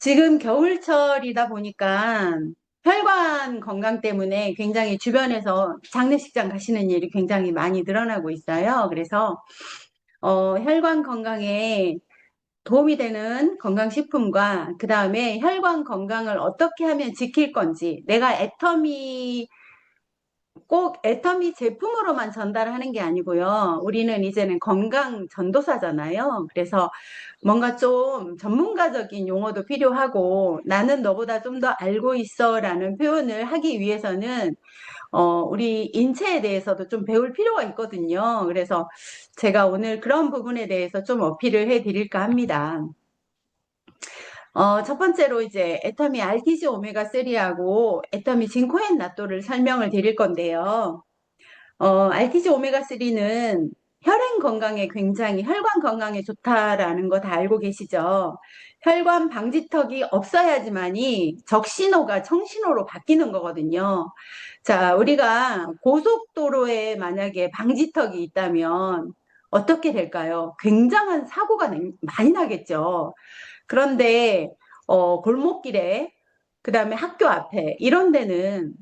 지금 겨울철이다 보니까 혈관 건강 때문에 굉장히 주변에서 장례식장 가시는 일이 굉장히 많이 늘어나고 있어요. 그래서 혈관 건강에 도움이 되는 건강식품과 그 다음에 혈관 건강을 어떻게 하면 지킬 건지, 내가 꼭 애터미 제품으로만 전달하는 게 아니고요. 우리는 이제는 건강 전도사잖아요. 그래서 뭔가 좀 전문가적인 용어도 필요하고, 나는 너보다 좀 더 알고 있어 라는 표현을 하기 위해서는 우리 인체에 대해서도 좀 배울 필요가 있거든요. 그래서 제가 오늘 그런 부분에 대해서 좀 어필을 해 드릴까 합니다. 첫 번째로 이제 애터미 RTG 오메가3하고 애터미 진코엔 나토를 설명을 드릴 건데요. RTG 오메가3는 혈행 건강에 굉장히, 혈관 건강에 좋다라는 거 다 알고 계시죠? 혈관 방지턱이 없어야지만이 적신호가 청신호로 바뀌는 거거든요. 자, 우리가 고속도로에 만약에 방지턱이 있다면 어떻게 될까요? 굉장한 사고가 많이 나겠죠. 그런데 골목길에, 그 다음에 학교 앞에 이런 데는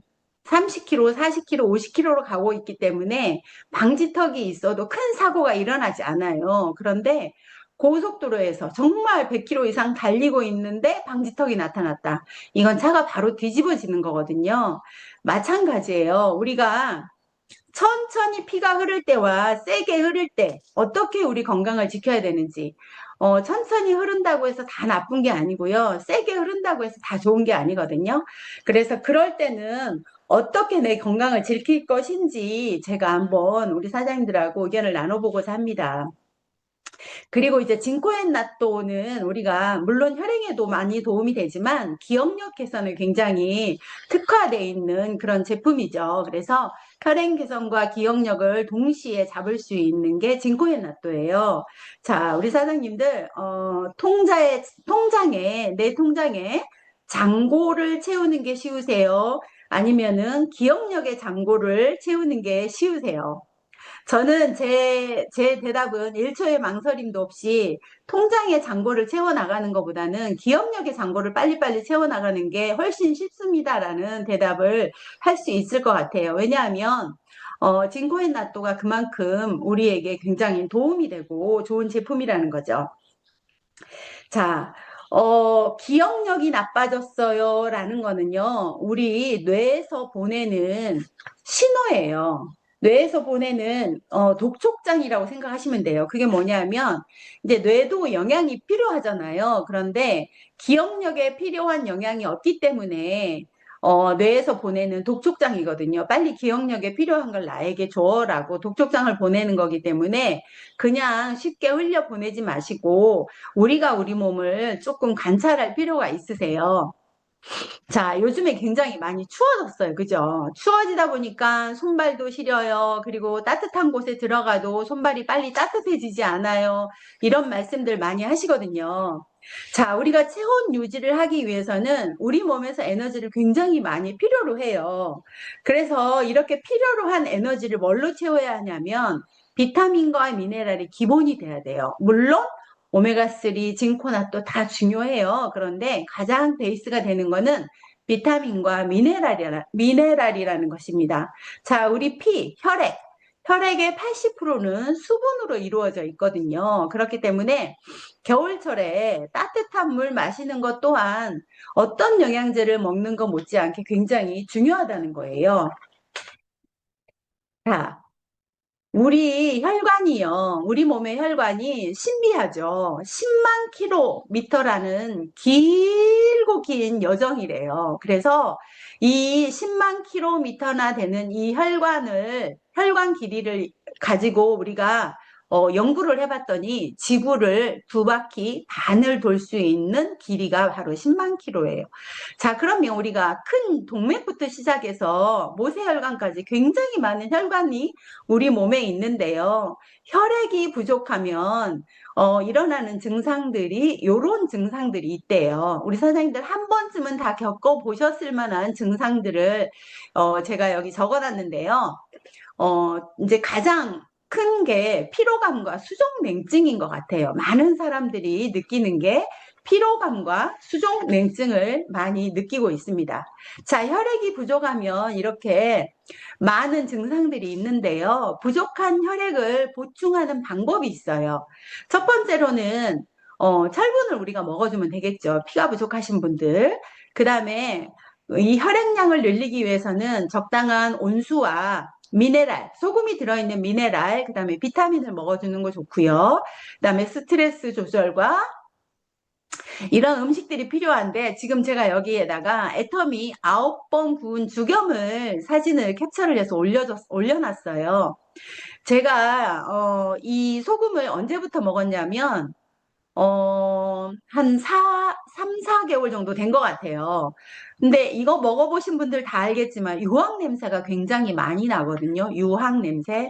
30km, 40km, 50km로 가고 있기 때문에 방지턱이 있어도 큰 사고가 일어나지 않아요. 그런데 고속도로에서 정말 100km 이상 달리고 있는데 방지턱이 나타났다. 이건 차가 바로 뒤집어지는 거거든요. 마찬가지예요. 우리가 천천히 피가 흐를 때와 세게 흐를 때 어떻게 우리 건강을 지켜야 되는지, 천천히 흐른다고 해서 다 나쁜 게 아니고요. 세게 흐른다고 해서 다 좋은 게 아니거든요. 그래서 그럴 때는 어떻게 내 건강을 지킬 것인지 제가 한번 우리 사장님들하고 의견을 나눠보고자 합니다. 그리고 이제 진코엔 나또는 우리가 물론 혈행에도 많이 도움이 되지만 기억력 개선에 굉장히 특화되어 있는 그런 제품이죠. 그래서 혈행 개선과 기억력을 동시에 잡을 수 있는 게 진코엔 나또예요. 자, 우리 사장님들 내 통장에 잔고를 채우는 게 쉬우세요? 아니면은 기억력의 잔고를 채우는 게 쉬우세요? 저는 제 대답은 1초의 망설임도 없이 통장의 잔고를 채워나가는 것보다는 기억력의 잔고를 빨리빨리 채워나가는 게 훨씬 쉽습니다라는 대답을 할 수 있을 것 같아요. 왜냐하면 진코엔 나또가 그만큼 우리에게 굉장히 도움이 되고 좋은 제품이라는 거죠. 자, 기억력이 나빠졌어요 라는 거는요, 우리 뇌에서 보내는 신호예요. 뇌에서 보내는 독촉장이라고 생각하시면 돼요. 그게 뭐냐면 이제 뇌도 영양이 필요하잖아요. 그런데 기억력에 필요한 영양이 없기 때문에 뇌에서 보내는 독촉장이거든요. 빨리 기억력에 필요한 걸 나에게 줘라고 독촉장을 보내는 거기 때문에 그냥 쉽게 흘려 보내지 마시고 우리가 우리 몸을 조금 관찰할 필요가 있으세요. 자, 요즘에 굉장히 많이 추워졌어요. 그죠? 추워지다 보니까 손발도 시려요. 그리고 따뜻한 곳에 들어가도 손발이 빨리 따뜻해지지 않아요. 이런 말씀들 많이 하시거든요. 자, 우리가 체온 유지를 하기 위해서는 우리 몸에서 에너지를 굉장히 많이 필요로 해요. 그래서 이렇게 필요로 한 에너지를 뭘로 채워야 하냐면 비타민과 미네랄이 기본이 돼야 돼요. 물론 오메가3, 징코나또 다 중요해요. 그런데 가장 베이스가 되는 거는 비타민과 미네랄이라는 것입니다. 자, 우리 혈액의 80%는 수분으로 이루어져 있거든요. 그렇기 때문에 겨울철에 따뜻한 물 마시는 것 또한 어떤 영양제를 먹는 것 못지않게 굉장히 중요하다는 거예요. 자, 우리 몸의 혈관이 신비하죠. 10만 킬로미터라는 길고 긴 여정이래요. 그래서 이 10만 킬로미터나 되는 이 혈관 길이를 가지고 우리가 연구를 해봤더니 지구를 2바퀴 반을 돌 수 있는 길이가 바로 10만 킬로예요. 자, 그러면 우리가 큰 동맥부터 시작해서 모세혈관까지 굉장히 많은 혈관이 우리 몸에 있는데요. 혈액이 부족하면 일어나는 증상들이 이런 증상들이 있대요. 우리 선생님들 한 번쯤은 다 겪어보셨을 만한 증상들을 제가 여기 적어놨는데요. 이제 가장 큰 게 피로감과 수족냉증인 것 같아요. 많은 사람들이 느끼는 게 피로감과 수족 냉증을 많이 느끼고 있습니다. 자, 혈액이 부족하면 이렇게 많은 증상들이 있는데요. 부족한 혈액을 보충하는 방법이 있어요. 첫 번째로는 철분을 우리가 먹어주면 되겠죠. 피가 부족하신 분들. 그 다음에 이 혈액량을 늘리기 위해서는 적당한 온수와 미네랄, 소금이 들어있는 미네랄, 그 다음에 비타민을 먹어주는 거 좋고요. 그 다음에 스트레스 조절과 이런 음식들이 필요한데 지금 제가 여기에다가 애터미 9번 구운 죽염을 사진을 캡처를 해서 올려놨어요. 제가 이 소금을 언제부터 먹었냐면 한 3, 4개월 정도 된 것 같아요. 근데 이거 먹어보신 분들 다 알겠지만 유황 냄새가 굉장히 많이 나거든요. 유황 냄새.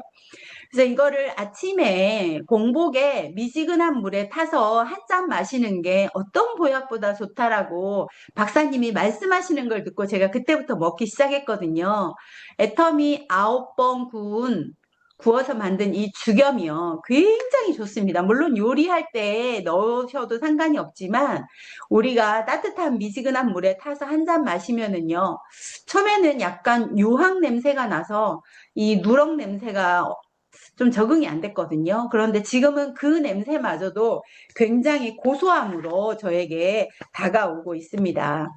그래서 이거를 아침에 공복에 미지근한 물에 타서 한 잔 마시는 게 어떤 보약보다 좋다라고 박사님이 말씀하시는 걸 듣고 제가 그때부터 먹기 시작했거든요. 애터미 9번 구워서 만든 이 죽염이요. 굉장히 좋습니다. 물론 요리할 때 넣으셔도 상관이 없지만 우리가 따뜻한 미지근한 물에 타서 한 잔 마시면은요. 처음에는 약간 유황 냄새가 나서 이 누렁 냄새가 좀 적응이 안 됐거든요. 그런데 지금은 그 냄새마저도 굉장히 고소함으로 저에게 다가오고 있습니다.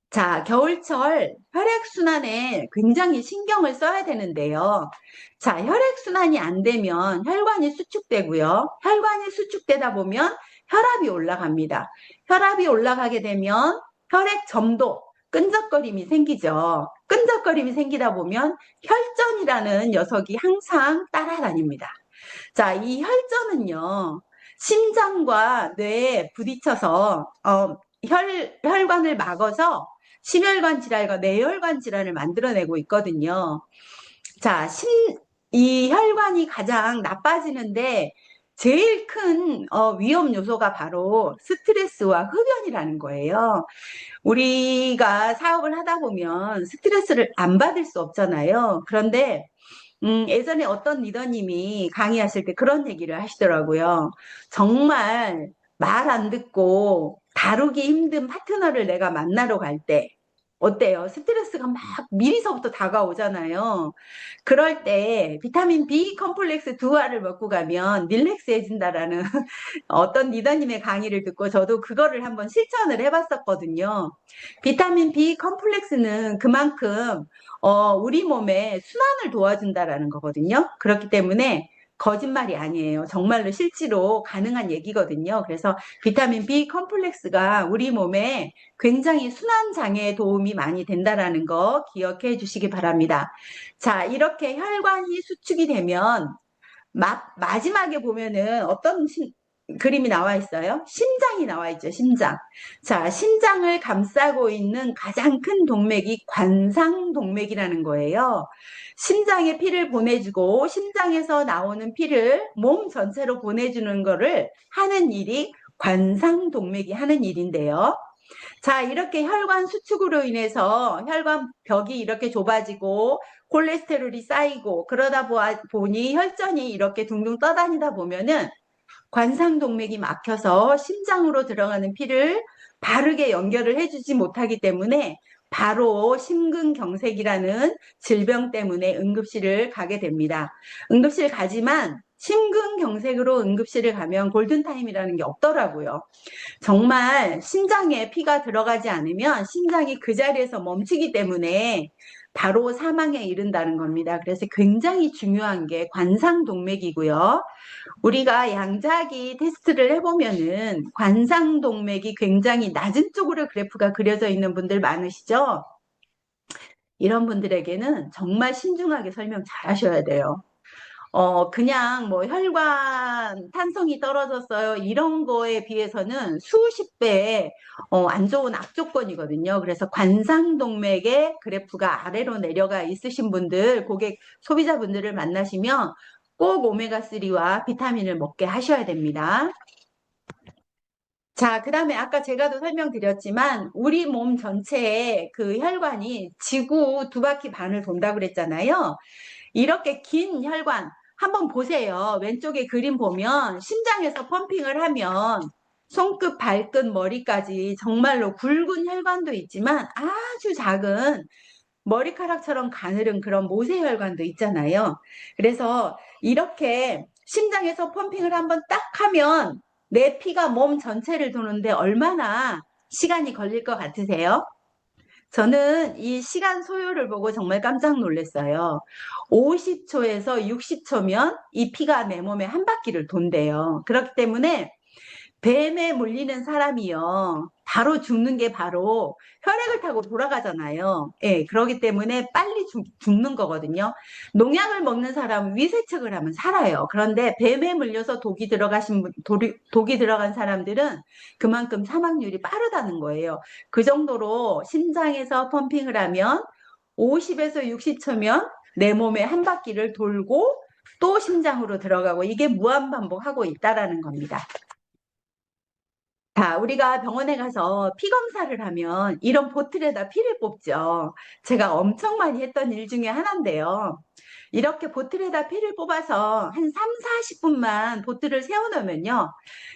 자, 겨울철 혈액순환에 굉장히 신경을 써야 되는데요. 자, 혈액순환이 안 되면 혈관이 수축되고요. 혈관이 수축되다 보면 혈압이 올라갑니다. 혈압이 올라가게 되면 혈액점도, 끈적거림이 생기죠. 끈적거림이 생기다 보면 혈전이라는 녀석이 항상 따라다닙니다. 자, 이 혈전은요, 심장과 뇌에 부딪혀서 혈관을 막아서 심혈관 질환과 뇌혈관 질환을 만들어내고 있거든요. 자, 이 혈관이 가장 나빠지는데 제일 큰 위험 요소가 바로 스트레스와 흡연이라는 거예요. 우리가 사업을 하다 보면 스트레스를 안 받을 수 없잖아요. 그런데 예전에 어떤 리더님이 강의하실 때 그런 얘기를 하시더라고요. 정말 말 안 듣고 다루기 힘든 파트너를 내가 만나러 갈 때, 어때요? 스트레스가 막 미리서부터 다가오잖아요. 그럴 때 비타민 B 컴플렉스 2알을 먹고 가면 릴렉스해진다라는 어떤 리더님의 강의를 듣고 저도 그거를 한번 실천을 해봤었거든요. 비타민 B 컴플렉스는 그만큼 우리 몸에 순환을 도와준다라는 거거든요. 그렇기 때문에 거짓말이 아니에요. 정말로 실제로 가능한 얘기거든요. 그래서 비타민 B 컴플렉스가 우리 몸에 굉장히 순환 장애에 도움이 많이 된다라는 거 기억해 주시기 바랍니다. 자, 이렇게 혈관이 수축이 되면 마지막에 보면은 어떤 그림이 나와 있어요? 심장이 나와 있죠, 심장. 자, 심장을 감싸고 있는 가장 큰 동맥이 관상동맥이라는 거예요. 심장에 피를 보내주고 심장에서 나오는 피를 몸 전체로 보내주는 거를 하는 일이 관상동맥이 하는 일인데요. 자, 이렇게 혈관 수축으로 인해서 혈관 벽이 이렇게 좁아지고 콜레스테롤이 쌓이고 그러다 보니 혈전이 이렇게 둥둥 떠다니다 보면은 관상동맥이 막혀서 심장으로 들어가는 피를 바르게 연결을 해주지 못하기 때문에 바로 심근경색이라는 질병 때문에 응급실을 가게 됩니다. 응급실 가지만 심근경색으로 응급실을 가면 골든타임이라는 게 없더라고요. 정말 심장에 피가 들어가지 않으면 심장이 그 자리에서 멈추기 때문에 바로 사망에 이른다는 겁니다. 그래서 굉장히 중요한 게 관상동맥이고요. 우리가 양자기 테스트를 해보면은 관상동맥이 굉장히 낮은 쪽으로 그래프가 그려져 있는 분들 많으시죠? 이런 분들에게는 정말 신중하게 설명 잘 하셔야 돼요. 그냥 뭐 혈관 탄성이 떨어졌어요. 이런 거에 비해서는 수십 배의 안 좋은 악조건이거든요. 그래서 관상동맥의 그래프가 아래로 내려가 있으신 분들, 고객, 소비자분들을 만나시면 꼭 오메가3와 비타민을 먹게 하셔야 됩니다. 자, 그 다음에 아까 제가도 설명드렸지만 우리 몸 전체에 그 혈관이 지구 2바퀴 반을 돈다고 그랬잖아요. 이렇게 긴 혈관 한번 보세요. 왼쪽에 그림 보면 심장에서 펌핑을 하면 손끝, 발끝, 머리까지 정말로 굵은 혈관도 있지만 아주 작은 머리카락처럼 가늘은 그런 모세혈관도 있잖아요. 그래서 이렇게 심장에서 펌핑을 한번 딱 하면 내 피가 몸 전체를 도는데 얼마나 시간이 걸릴 것 같으세요? 저는 이 시간 소요를 보고 정말 깜짝 놀랐어요. 50초에서 60초면 이 피가 내 몸에 한 바퀴를 돈대요. 그렇기 때문에 뱀에 물리는 사람이요. 바로 죽는 게 바로 혈액을 타고 돌아가잖아요. 예, 그렇기 때문에 빨리 죽는 거거든요. 농약을 먹는 사람은 위세척을 하면 살아요. 그런데 뱀에 물려서 독이 들어간 사람들은 그만큼 사망률이 빠르다는 거예요. 그 정도로 심장에서 펌핑을 하면 50에서 60초면 내 몸에 한 바퀴를 돌고 또 심장으로 들어가고 이게 무한 반복하고 있다라는 겁니다. 자, 우리가 병원에 가서 피 검사를 하면 이런 보틀에다 피를 뽑죠. 제가 엄청 많이 했던 일 중에 하나인데요. 이렇게 보틀에다 피를 뽑아서 한 3, 40분만 보틀을 세워놓으면요.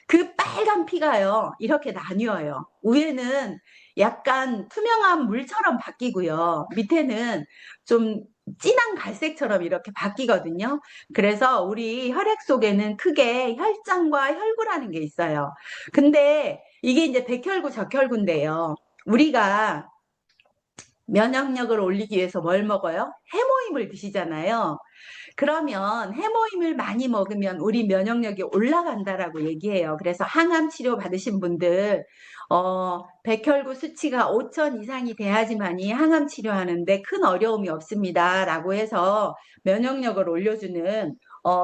그 빨간 피가요. 이렇게 나뉘어요. 위에는 약간 투명한 물처럼 바뀌고요. 밑에는 좀 진한 갈색처럼 이렇게 바뀌거든요. 그래서 우리 혈액 속에는 크게 혈장과 혈구라는 게 있어요. 근데 이게 이제 백혈구, 적혈구인데요. 우리가 면역력을 올리기 위해서 뭘 먹어요? 해모임을 드시잖아요. 그러면 해모임을 많이 먹으면 우리 면역력이 올라간다라고 얘기해요. 그래서 항암 치료 받으신 분들, 백혈구 수치가 5천 이상이 돼야지만이 항암 치료하는데 큰 어려움이 없습니다. 라고 해서 면역력을 올려주는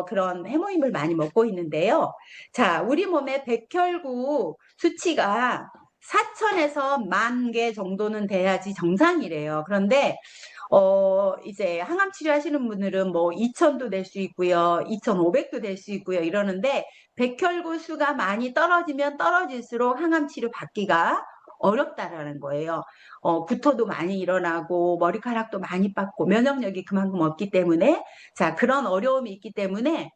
그런 해모임을 많이 먹고 있는데요. 자, 우리 몸의 백혈구 수치가 4천에서 10,000개 정도는 돼야지 정상이래요. 그런데 이제 항암 치료하시는 분들은 뭐 2,000도 될 수 있고요. 2,500도 될 수 있고요. 이러는데 백혈구 수가 많이 떨어지면 떨어질수록 항암 치료 받기가 어렵다라는 거예요. 구토도 많이 일어나고 머리카락도 많이 빠고 면역력이 그만큼 없기 때문에 자, 그런 어려움이 있기 때문에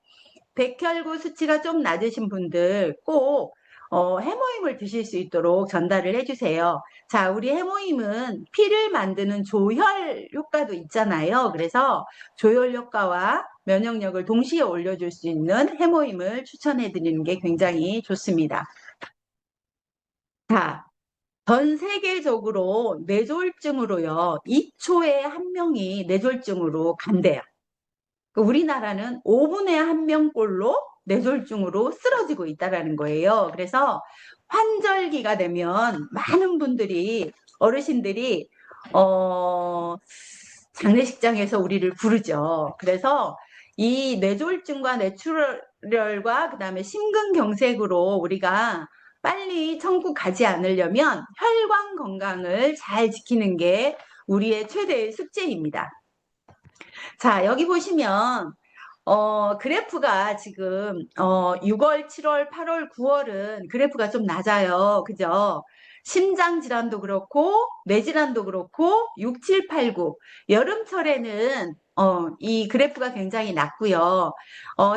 백혈구 수치가 좀 낮으신 분들 꼭 해모임을 드실 수 있도록 전달을 해주세요. 자, 우리 해모임은 피를 만드는 조혈 효과도 있잖아요. 그래서 조혈 효과와 면역력을 동시에 올려줄 수 있는 해모임을 추천해 드리는 게 굉장히 좋습니다. 자, 전 세계적으로 뇌졸중으로요, 2초에 한 명이 뇌졸중으로 간대요. 우리나라는 5분에 한 명꼴로 뇌졸중으로 쓰러지고 있다는 거예요. 그래서 환절기가 되면 많은 분들이, 어르신들이, 장례식장에서 우리를 부르죠. 그래서 이 뇌졸중과 뇌출혈과 그 다음에 심근경색으로 우리가 빨리 천국 가지 않으려면 혈관 건강을 잘 지키는 게 우리의 최대의 숙제입니다. 자, 여기 보시면 그래프가 지금 6월, 7월, 8월, 9월은 그래프가 좀 낮아요. 그죠? 심장 질환도 그렇고 뇌 질환도 그렇고 6, 7, 8, 9 여름철에는 이 그래프가 굉장히 낮고요.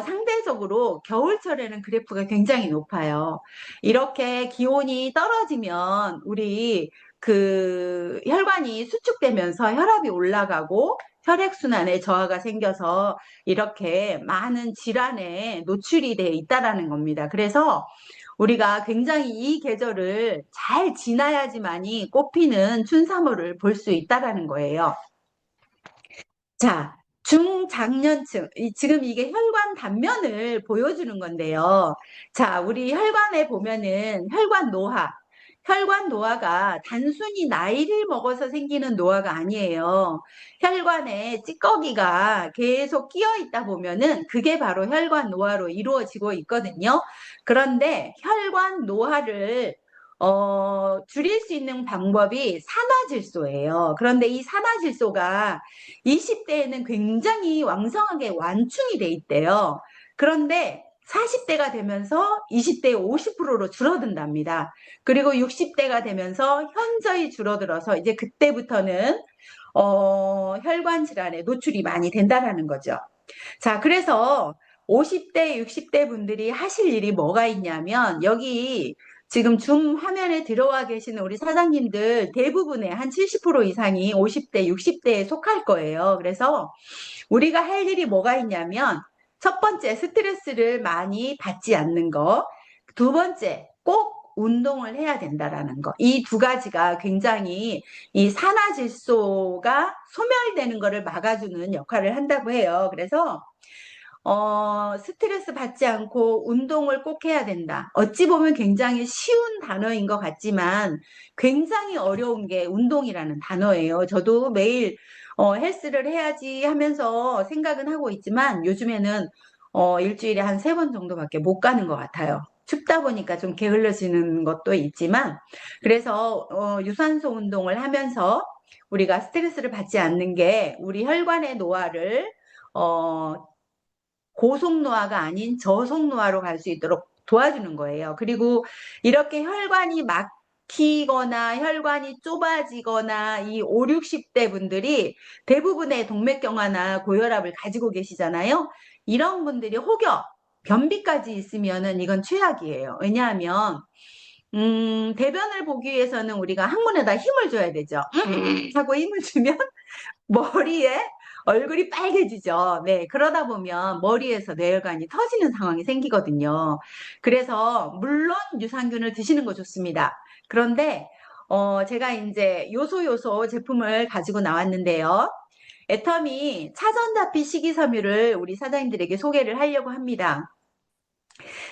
상대적으로 겨울철에는 그래프가 굉장히 높아요. 이렇게 기온이 떨어지면 우리 그 혈관이 수축되면서 혈압이 올라가고 혈액순환에 저하가 생겨서 이렇게 많은 질환에 노출이 돼 있다라는 겁니다. 그래서 우리가 굉장히 이 계절을 잘 지나야지만이 꽃피는 춘삼월을 볼 수 있다라는 거예요. 자, 중장년층, 지금 이게 혈관 단면을 보여주는 건데요. 자, 우리 혈관에 보면은 혈관 노화, 혈관 노화가 단순히 나이를 먹어서 생기는 노화가 아니에요. 혈관에 찌꺼기가 계속 끼어 있다 보면은 그게 바로 혈관 노화로 이루어지고 있거든요. 그런데 혈관 노화를 줄일 수 있는 방법이 산화질소예요. 그런데 이 산화질소가 20대에는 굉장히 왕성하게 완충이 돼 있대요. 그런데 40대가 되면서 20대에 50%로 줄어든답니다. 그리고 60대가 되면서 현저히 줄어들어서 이제 그때부터는 혈관 질환에 노출이 많이 된다는 거죠. 자, 그래서 50대, 60대 분들이 하실 일이 뭐가 있냐면 여기 지금 줌 화면에 들어와 계시는 우리 사장님들 대부분의 한 70% 이상이 50대, 60대에 속할 거예요. 그래서 우리가 할 일이 뭐가 있냐면 첫 번째 스트레스를 많이 받지 않는 거, 두 번째 꼭 운동을 해야 된다라는 거. 이 두 가지가 굉장히 이 산화질소가 소멸되는 거를 막아주는 역할을 한다고 해요. 그래서 스트레스 받지 않고 운동을 꼭 해야 된다. 어찌 보면 굉장히 쉬운 단어인 것 같지만 굉장히 어려운 게 운동이라는 단어예요. 저도 매일 헬스를 해야지 하면서 생각은 하고 있지만 요즘에는 일주일에 한 3번 정도밖에 못 가는 것 같아요. 춥다 보니까 좀 게을러지는 것도 있지만 그래서 유산소 운동을 하면서 우리가 스트레스를 받지 않는 게 우리 혈관의 노화를 어, 고속노화가 아닌 저속노화로 갈 수 있도록 도와주는 거예요. 그리고 이렇게 혈관이 막히거나 혈관이 좁아지거나 이 5, 60대 분들이 대부분의 동맥경화나 고혈압을 가지고 계시잖아요. 이런 분들이 혹여 변비까지 있으면은 이건 최악이에요. 왜냐하면 대변을 보기 위해서는 우리가 항문에다 힘을 줘야 되죠. 하고 힘을 주면 머리에 얼굴이 빨개지죠. 네, 그러다 보면 머리에서 뇌혈관이 터지는 상황이 생기거든요. 그래서 물론 유산균을 드시는 거 좋습니다. 그런데 제가 이제 요소 제품을 가지고 나왔는데요. 애터미 차전자피 식이섬유를 우리 사장님들에게 소개를 하려고 합니다.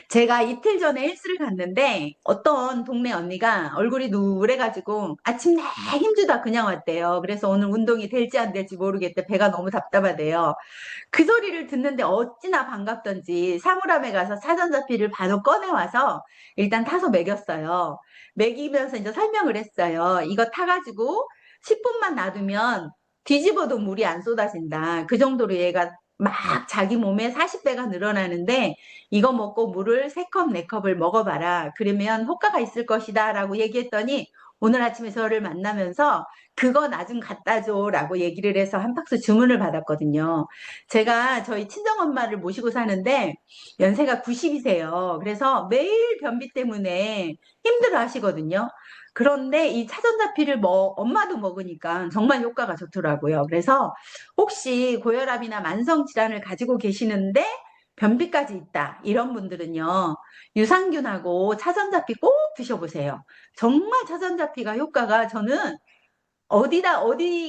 제가 이틀 전에 헬스를 갔는데 어떤 동네 언니가 얼굴이 누래가지고 아침 내 힘주다 그냥 왔대요. 그래서 오늘 운동이 될지 안 될지 모르겠대. 배가 너무 답답하대요. 그 소리를 듣는데 어찌나 반갑던지 사물함에 가서 차전자피를 바로 꺼내와서 일단 타서 먹였어요. 먹이면서 이제 설명을 했어요. 이거 타가지고 10분만 놔두면 뒤집어도 물이 안 쏟아진다. 그 정도로 얘가 막 자기 몸에 40배가 늘어나는데 이거 먹고 물을 3컵, 4컵을 먹어봐라. 그러면 효과가 있을 것이다. 라고 얘기했더니 오늘 아침에 저를 만나면서 그거 나 좀 갖다 줘. 라고 얘기를 해서 한 박스 주문을 받았거든요. 제가 저희 친정엄마를 모시고 사는데 연세가 90이세요. 그래서 매일 변비 때문에 힘들어 하시거든요. 그런데 이 차전자피를 엄마도 먹으니까 정말 효과가 좋더라고요. 그래서 혹시 고혈압이나 만성 질환을 가지고 계시는데 변비까지 있다. 이런 분들은요. 유산균하고 차전자피 꼭 드셔보세요. 정말 차전자피가 효과가 저는 어디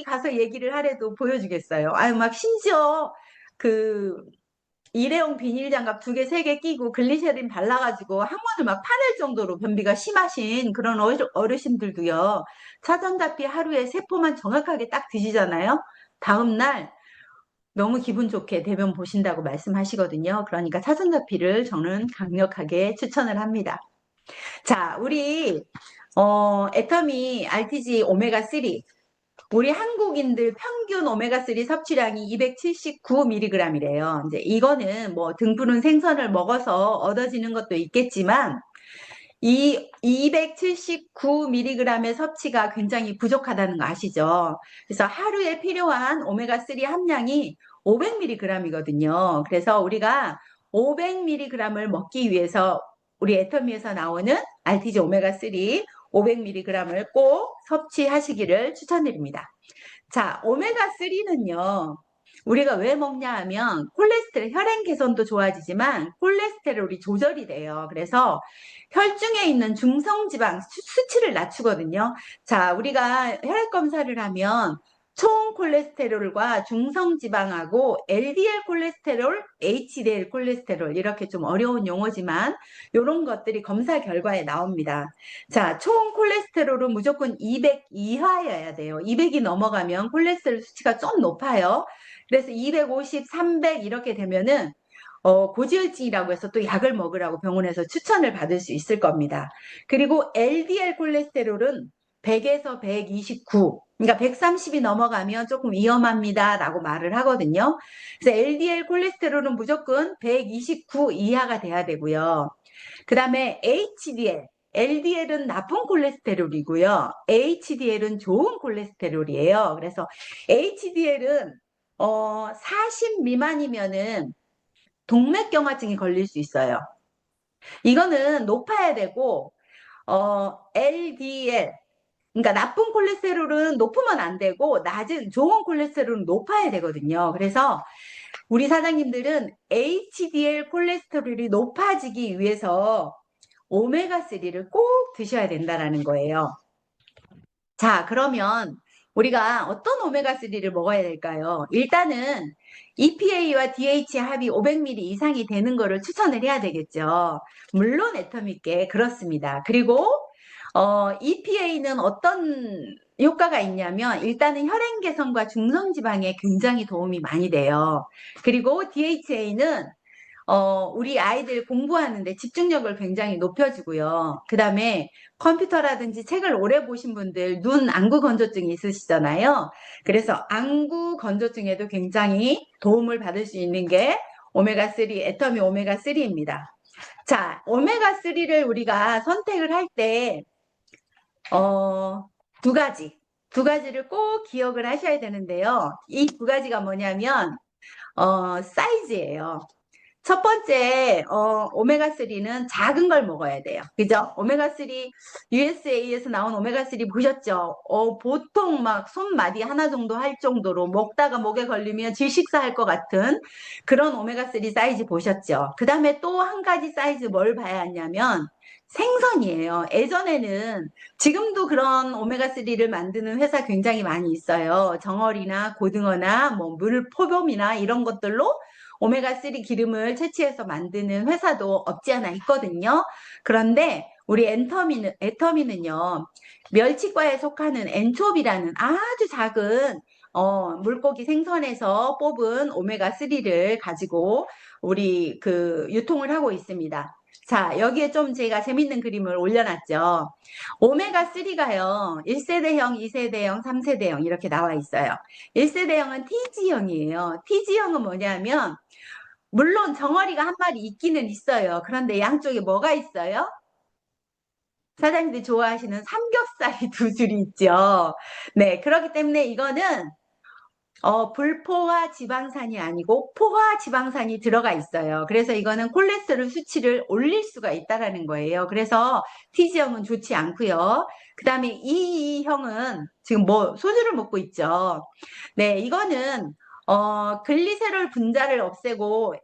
가서 얘기를 하래도 보여주겠어요. 아유, 막 심지어 그 일회용 비닐 장갑 2개, 3개 끼고 글리세린 발라가지고 항문을 막 파낼 정도로 변비가 심하신 그런 어르신들도요. 차전자피 하루에 3포만 정확하게 딱 드시잖아요. 다음날 너무 기분 좋게 대변 보신다고 말씀하시거든요. 그러니까 차전자피를 저는 강력하게 추천을 합니다. 자, 우리 애터미 RTG 오메가3 우리 한국인들 평균 오메가3 섭취량이 279mg이래요. 이제 이거는 뭐 등푸른 생선을 먹어서 얻어지는 것도 있겠지만 이 279mg의 섭취가 굉장히 부족하다는 거 아시죠? 그래서 하루에 필요한 오메가3 함량이 500mg이거든요. 그래서 우리가 500mg을 먹기 위해서 우리 애터미에서 나오는 RTG 오메가3 500mg을 꼭 섭취하시기를 추천드립니다. 자, 오메가3는요, 우리가 왜 먹냐 하면 콜레스테롤, 혈행 개선도 좋아지지만 콜레스테롤이 조절이 돼요. 그래서 혈중에 있는 중성지방 수치를 낮추거든요. 자, 우리가 혈액 검사를 하면 총 콜레스테롤과 중성지방하고 LDL 콜레스테롤, HDL 콜레스테롤 이렇게 좀 어려운 용어지만 이런 것들이 검사 결과에 나옵니다. 자, 총 콜레스테롤은 무조건 200 이하여야 돼요. 200이 넘어가면 콜레스테롤 수치가 좀 높아요. 그래서 250, 300 이렇게 되면은 고지혈증이라고 해서 또 약을 먹으라고 병원에서 추천을 받을 수 있을 겁니다. 그리고 LDL 콜레스테롤은 100에서 129, 그러니까 130이 넘어가면 조금 위험합니다 라고 말을 하거든요. 그래서 LDL 콜레스테롤은 무조건 129 이하가 돼야 되고요. 그 다음에 HDL, LDL은 나쁜 콜레스테롤이고요. HDL은 좋은 콜레스테롤이에요. 그래서 HDL은 40 미만이면은 동맥경화증이 걸릴 수 있어요. 이거는 높아야 되고 LDL, 그러니까 나쁜 콜레스테롤은 높으면 안 되고 낮은 좋은 콜레스테롤은 높아야 되거든요. 그래서 우리 사장님들은 HDL 콜레스테롤이 높아지기 위해서 오메가3를 꼭 드셔야 된다라는 거예요. 자, 그러면 우리가 어떤 오메가3를 먹어야 될까요? 일단은 EPA와 DH 합이 500ml 이상이 되는 거를 추천을 해야 되겠죠. 물론 애터미께 그렇습니다. 그리고 EPA는 어떤 효과가 있냐면 일단은 혈행 개선과 중성 지방에 굉장히 도움이 많이 돼요. 그리고 DHA는 우리 아이들 공부하는데 집중력을 굉장히 높여주고요. 그 다음에 컴퓨터라든지 책을 오래 보신 분들 눈 안구 건조증이 있으시잖아요. 그래서 안구 건조증에도 굉장히 도움을 받을 수 있는 게 오메가3, 애터미 오메가3입니다. 자, 오메가3를 우리가 선택을 할 때, 두 가지. 두 가지를 꼭 기억을 하셔야 되는데요. 이 두 가지가 뭐냐면, 사이즈예요. 첫 번째, 오메가3는 작은 걸 먹어야 돼요. 그죠? 오메가3, USA에서 나온 오메가3 보셨죠? 보통 막 손마디 하나 정도 할 정도로 먹다가 목에 걸리면 질식사할 것 같은 그런 오메가3 사이즈 보셨죠? 그 다음에 또 한 가지 사이즈 뭘 봐야 하냐면 생선이에요. 예전에는 지금도 그런 오메가3를 만드는 회사 굉장히 많이 있어요. 정어리나 고등어나 뭐 물포돔이나 이런 것들로 오메가3 기름을 채취해서 만드는 회사도 없지 않아 있거든요. 그런데 우리 애터미는요, 멸치과에 속하는 엔초비라는 아주 작은 물고기 생선에서 뽑은 오메가3를 가지고 우리 유통을 하고 있습니다. 자, 여기에 좀 제가 재밌는 그림을 올려놨죠. 오메가3가요, 1세대형, 2세대형, 3세대형 이렇게 나와 있어요. 1세대형은 TG형이에요. TG형은 뭐냐면 물론 정어리가 한 마리 있기는 있어요. 그런데 양쪽에 뭐가 있어요? 사장님들이 좋아하시는 삼겹살이 두 줄이 있죠. 네, 그렇기 때문에 이거는 불포화 지방산이 아니고 포화 지방산이 들어가 있어요. 그래서 이거는 콜레스테롤 수치를 올릴 수가 있다라는 거예요. 그래서 T지형은 좋지 않고요. 그 다음에 E형은 지금 뭐 소주를 먹고 있죠. 네, 이거는 글리세롤 분자를 없애고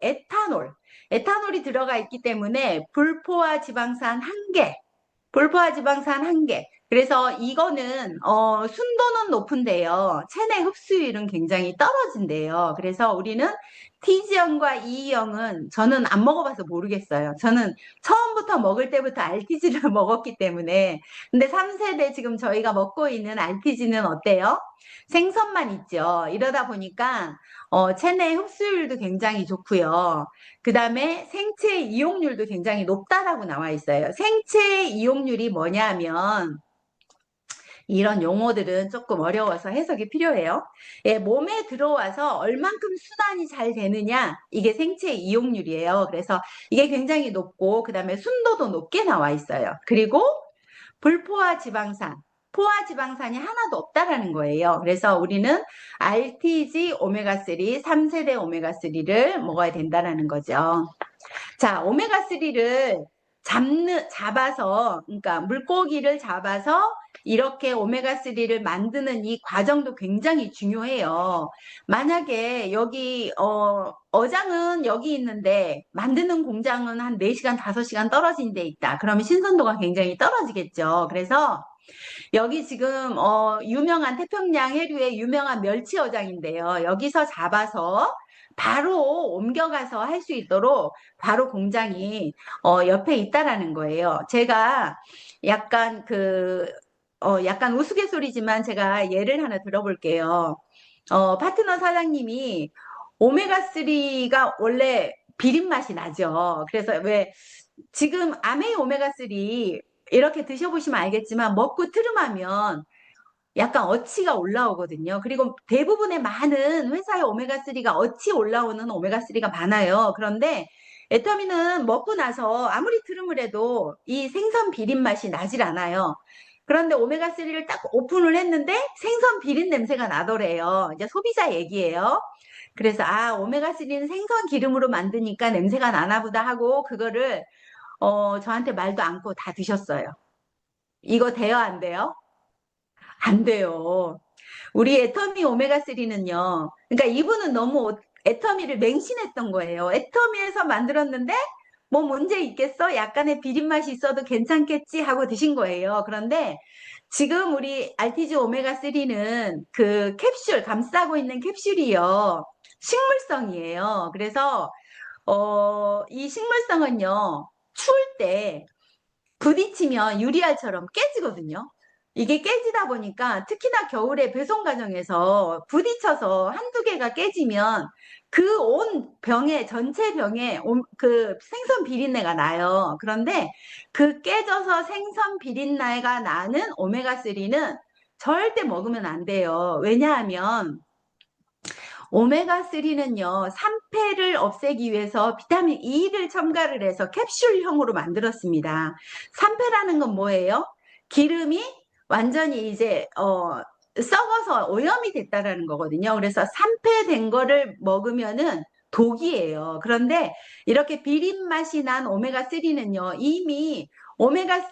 에탄올이 들어가 있기 때문에 불포화 지방산 한 개, 불포화 지방산 한 개. 그래서 이거는 순도는 높은데요. 체내 흡수율은 굉장히 떨어진대요. 그래서 우리는 T지형과 E형은 저는 안 먹어봐서 모르겠어요. 저는 처음부터 먹을 때부터 RTG를 먹었기 때문에. 근데 3세대 지금 저희가 먹고 있는 RTG는 어때요? 생선만 있죠. 이러다 보니까 체내 흡수율도 굉장히 좋고요. 그 다음에 생체 이용률도 굉장히 높다라고 나와 있어요. 생체 이용률이 뭐냐면 이런 용어들은 조금 어려워서 해석이 필요해요. 예, 몸에 들어와서 얼만큼 순환이 잘 되느냐 이게 생체 이용률이에요. 그래서 이게 굉장히 높고 그 다음에 순도도 높게 나와 있어요. 그리고 불포화 지방산, 포화 지방산이 하나도 없다라는 거예요. 그래서 우리는 RTG 오메가3, 3세대 오메가3를 먹어야 된다라는 거죠. 자, 오메가3를 잡아서, 그러니까 물고기를 잡아서 이렇게 오메가3를 만드는 이 과정도 굉장히 중요해요. 만약에 여기, 어장은 여기 있는데 만드는 공장은 한 4시간, 5시간 떨어진 데 있다. 그러면 신선도가 굉장히 떨어지겠죠. 그래서 여기 지금, 유명한 태평양 해류의 유명한 멸치 어장인데요. 여기서 잡아서 바로 옮겨가서 할 수 있도록 바로 공장이 옆에 있다라는 거예요. 제가 약간 약간 우스갯소리지만 제가 예를 하나 들어볼게요. 파트너 사장님이 오메가3가 원래 비린 맛이 나죠. 그래서 왜 지금 아메이 오메가3 이렇게 드셔보시면 알겠지만 먹고 트름하면 약간 어치가 올라오거든요. 그리고 대부분의 많은 회사의 오메가3가 어치 올라오는 오메가3가 많아요. 그런데 애터미는 먹고 나서 아무리 트름을 해도 이 생선 비린 맛이 나질 않아요. 그런데 오메가3를 딱 오픈을 했는데 생선 비린 냄새가 나더래요. 이제 소비자 얘기예요. 그래서 오메가3는 생선 기름으로 만드니까 냄새가 나나 보다 하고 그거를 저한테 말도 않고 다 드셨어요. 이거 돼요, 안 돼요? 안 돼요. 우리 애터미 오메가3는요. 그러니까 이분은 너무 애터미를 맹신했던 거예요. 애터미에서 만들었는데 뭐 문제 있겠어? 약간의 비린 맛이 있어도 괜찮겠지 하고 드신 거예요. 그런데 지금 우리 RTG 오메가3는 그 캡슐, 감싸고 있는 캡슐이요. 식물성이에요. 그래서 이 식물성은요. 추울 때 부딪히면 유리알처럼 깨지거든요. 이게 깨지다 보니까 특히나 겨울에 배송 과정에서 부딪혀서 한두 개가 깨지면 그 온 병에, 전체 병에 그 생선 비린내가 나요. 그런데 그 깨져서 생선 비린내가 나는 오메가3는 절대 먹으면 안 돼요. 왜냐하면 오메가3는요, 산패를 없애기 위해서 비타민 E를 첨가를 해서 캡슐형으로 만들었습니다. 산패라는 건 뭐예요? 기름이 완전히 이제, 썩어서 오염이 됐다라는 거거든요. 그래서 산패된 거를 먹으면은 독이에요. 그런데 이렇게 비린 맛이 난 오메가3는요, 이미 오메가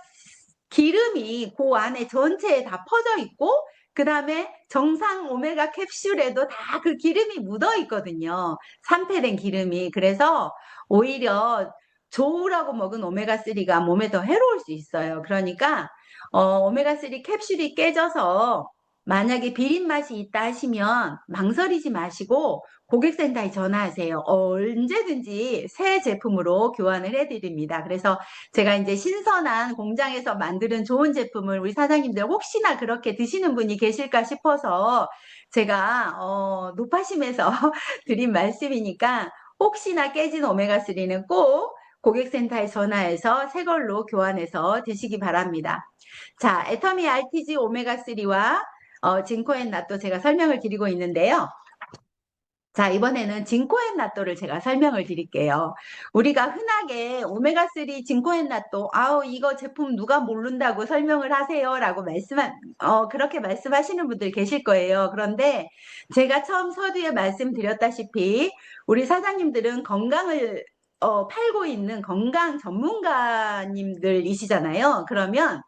기름이 그 안에 전체에 다 퍼져 있고, 그 다음에 정상 오메가 캡슐에도 다 그 기름이 묻어 있거든요. 산패된 기름이. 그래서 오히려 좋으라고 먹은 오메가3가 몸에 더 해로울 수 있어요. 그러니까, 오메가3 캡슐이 깨져서 만약에 비린 맛이 있다 하시면 망설이지 마시고 고객센터에 전화하세요. 언제든지 새 제품으로 교환을 해드립니다. 그래서 제가 이제 신선한 공장에서 만드는 좋은 제품을 우리 사장님들 혹시나 그렇게 드시는 분이 계실까 싶어서 제가 높아심에서 드린 말씀이니까 혹시나 깨진 오메가3는 꼭 고객센터에 전화해서 새 걸로 교환해서 드시기 바랍니다. 자, 애터미 RTG 오메가3와 징코앤나또 제가 설명을 드리고 있는데요. 자, 이번에는 징코앤나또를 제가 설명을 드릴게요. 우리가 흔하게 오메가3 징코앤나또, 아우, 이거 제품 누가 모른다고 설명을 하세요. 라고 그렇게 말씀하시는 분들 계실 거예요. 그런데 제가 처음 서두에 말씀드렸다시피 우리 사장님들은 건강을 팔고 있는 건강 전문가님들이시잖아요. 그러면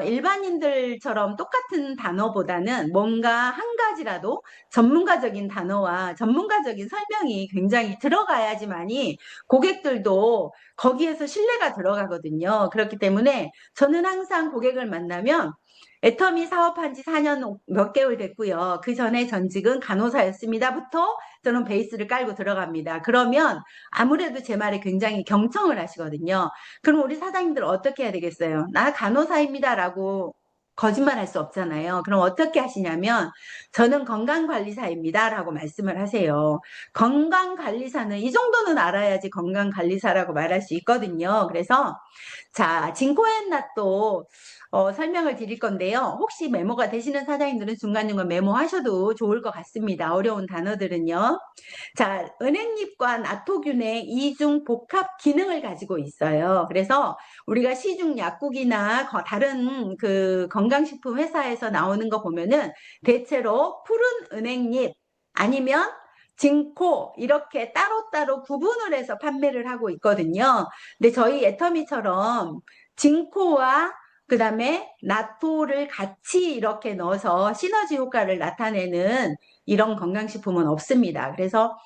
일반인들처럼 똑같은 단어보다는 뭔가 한 가지라도 전문가적인 단어와 전문가적인 설명이 굉장히 들어가야지만이 고객들도 거기에서 신뢰가 들어가거든요. 그렇기 때문에 저는 항상 고객을 만나면 애터미 사업한 지 4년 몇 개월 됐고요. 그 전에 전직은 간호사였습니다부터 저는 베이스를 깔고 들어갑니다. 그러면 아무래도 제 말에 굉장히 경청을 하시거든요. 그럼 우리 사장님들 어떻게 해야 되겠어요? 나 간호사입니다라고 거짓말 할 수 없잖아요. 그럼 어떻게 하시냐면 저는 건강관리사입니다라고 말씀을 하세요. 건강관리사는 이 정도는 알아야지 건강관리사라고 말할 수 있거든요. 그래서 자, 진코앤낫도 설명을 드릴 건데요. 혹시 메모가 되시는 사장님들은 중간중간 메모하셔도 좋을 것 같습니다. 어려운 단어들은요. 자, 은행잎과 나토균의 이중 복합 기능을 가지고 있어요. 그래서 우리가 시중 약국이나 다른 그 건강식품 회사에서 나오는 거 보면은 대체로 푸른 은행잎 아니면 진코 이렇게 따로따로 구분을 해서 판매를 하고 있거든요. 근데 저희 애터미처럼 진코와 그 다음에 나토를 같이 이렇게 넣어서 시너지 효과를 나타내는 이런 건강식품은 없습니다. 그래서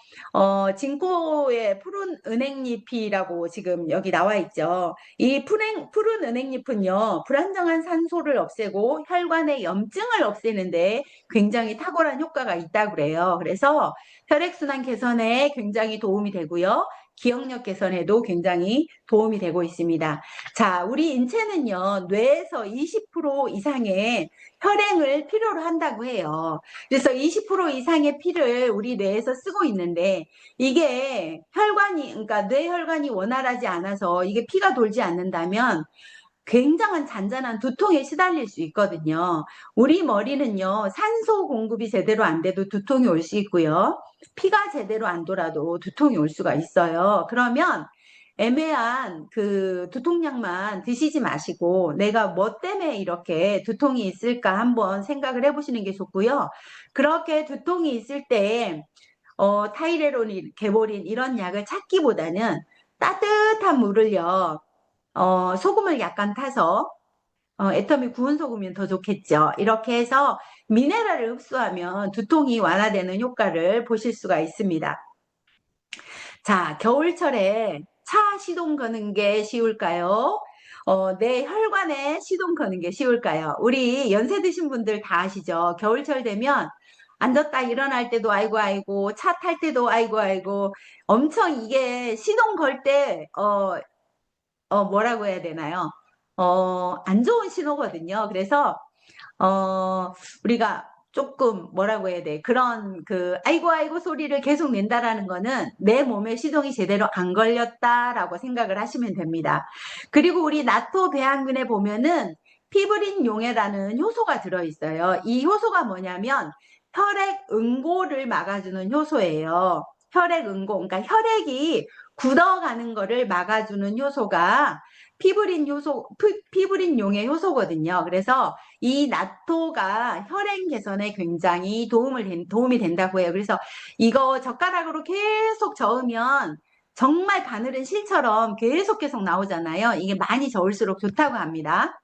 진코의 푸른 은행잎이라고 지금 여기 나와 있죠. 이 푸른 은행잎은요, 불안정한 산소를 없애고 혈관의 염증을 없애는데 굉장히 탁월한 효과가 있다고 그래요. 그래서 혈액순환 개선에 굉장히 도움이 되고요. 기억력 개선에도 굉장히 도움이 되고 있습니다. 자, 우리 인체는요, 뇌에서 20% 이상의 혈행을 필요로 한다고 해요. 그래서 20% 이상의 피를 우리 뇌에서 쓰고 있는데, 이게 그러니까 뇌혈관이 원활하지 않아서 이게 피가 돌지 않는다면 굉장한 잔잔한 두통에 시달릴 수 있거든요. 우리 머리는요, 산소 공급이 제대로 안 돼도 두통이 올 수 있고요. 피가 제대로 안 돌아도 두통이 올 수가 있어요. 그러면 애매한 그 두통약만 드시지 마시고 내가 뭐 때문에 이렇게 두통이 있을까 한번 생각을 해보시는 게 좋고요. 그렇게 두통이 있을 때 타이레놀, 개보린 이런 약을 찾기보다는 따뜻한 물을요. 소금을 약간 타서 애터미 구운 소금이면 더 좋겠죠. 이렇게 해서 미네랄을 흡수하면 두통이 완화되는 효과를 보실 수가 있습니다. 자, 겨울철에 차 시동 거는 게 쉬울까요? 내 혈관에 시동 거는 게 쉬울까요? 우리 연세 드신 분들 다 아시죠? 겨울철 되면 앉았다 일어날 때도 아이고 아이고 차 탈 때도 아이고 아이고 엄청 이게 시동 걸 때 뭐라고 해야 되나요? 안 좋은 신호거든요. 그래서 우리가 조금 뭐라고 해야 돼. 그런 아이고 아이고 소리를 계속 낸다라는 거는 내 몸에 시동이 제대로 안 걸렸다라고 생각을 하시면 됩니다. 그리고 우리 나토 배양균에 보면은 피브린 용해라는 효소가 들어있어요. 이 효소가 뭐냐면 혈액 응고를 막아주는 효소예요. 혈액 응고, 그러니까 혈액이 굳어가는 거를 막아주는 효소가 피브린 용해 효소거든요. 그래서 이 나토가 혈행 개선에 굉장히 도움이 된다고 해요. 그래서 이거 젓가락으로 계속 저으면 정말 가늘은 실처럼 계속 나오잖아요. 이게 많이 저을수록 좋다고 합니다.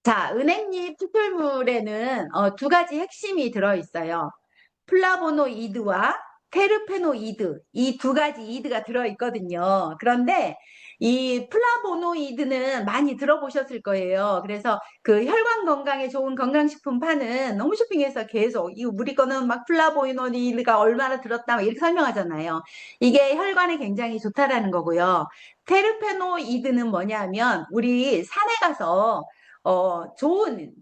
자, 은행잎 추출물에는 두 가지 핵심이 들어있어요. 플라보노이드와 테르페노이드, 이 두 가지 이드가 들어있거든요. 그런데 이 플라보노이드는 많이 들어보셨을 거예요. 그래서 그 혈관 건강에 좋은 건강식품 파는 홈쇼핑에서 계속 이 우리 거는 막 플라보노이드가 얼마나 들었다 막 이렇게 설명하잖아요. 이게 혈관에 굉장히 좋다라는 거고요. 테르페노이드는 뭐냐면 우리 산에 가서 좋은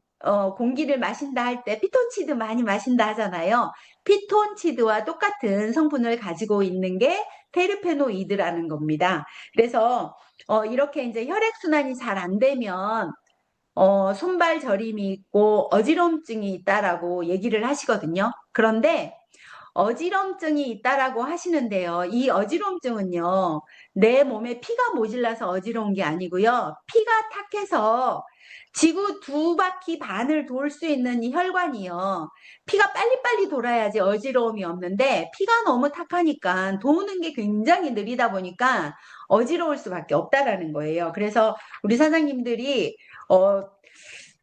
공기를 마신다 할 때 피톤치드 많이 마신다 하잖아요. 피톤치드와 똑같은 성분을 가지고 있는 게 테르페노이드라는 겁니다. 그래서 이렇게 이제 혈액순환이 잘 안 되면 손발 저림이 있고 어지럼증이 있다라고 얘기를 하시거든요. 그런데 어지럼증이 있다라고 하시는데요. 이 어지럼증은요, 내 몸에 피가 모질라서 어지러운 게 아니고요. 피가 탁해서 지구 두 바퀴 반을 돌 수 있는 이 혈관이요. 피가 빨리빨리 돌아야지 어지러움이 없는데 피가 너무 탁하니까 도는 게 굉장히 느리다 보니까 어지러울 수밖에 없다라는 거예요. 그래서 우리 사장님들이